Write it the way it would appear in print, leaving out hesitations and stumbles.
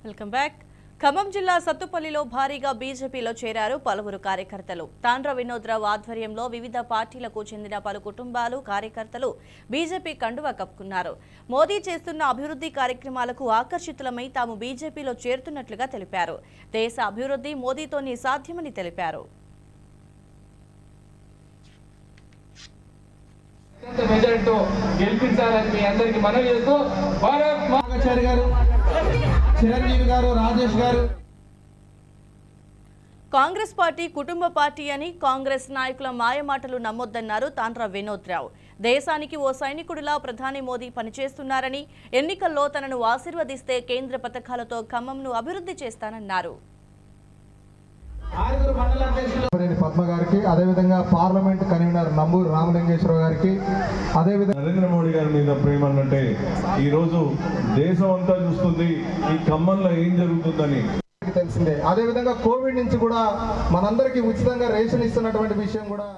Welcome back. Khammam జిల్లా సత్తుపల్లిలో భారీగా బీజేపీలో చేరారు పలువురు కార్యకర్తలు. తాండ్ర వినోద్రావు ఆధ్వర్యంలో వివిధ పార్టీలకు చెందిన పలు కుటుంబాలు కార్యకర్తలు బీజేపీ కండువా కప్పుకున్నారు. మోదీ చేస్తున్న అభివృద్ధి కార్యక్రమాలకు ఆకర్షితులమై తాము బీజేపీలో చేరుతున్నట్లుగా తెలిపారు. దేశ అభివృద్ధి మోదీతోనే సాధ్యమని తెలిపారు. కాంగ్రెస్ పార్టీ కుటుంబ పార్టీ అని కాంగ్రెస్ నాయకుల మాయమాటలు నమ్మొద్దన్నారు తాండ్ర వినోద్రావు. దేశానికి ఓ సైనికుడిలా ప్రధాని మోదీ పనిచేస్తున్నారని, ఎన్నికల్లో తనను ఆశీర్వదిస్తే కేంద్ర పథకాలతో ఖమ్మంను అభివృద్ధి చేస్తానన్నారు. పద్మ గారికి, అదేవిధంగా పార్లమెంట్ కన్వీనర్ నంబూరు రామలింగేశ్వరరావు గారికి, అదేవిధంగా నరేంద్ర మోడీ గారి మీద ప్రేమ అంటే ఈ రోజు దేశం అంతా చూస్తుంది ఈ ఖమ్మంలో ఏం జరుగుతుందని తెలిసిందే. అదేవిధంగా కోవిడ్ నుంచి కూడా మనందరికీ ఉచితంగా రేషన్ ఇస్తున్నటువంటి విషయం కూడా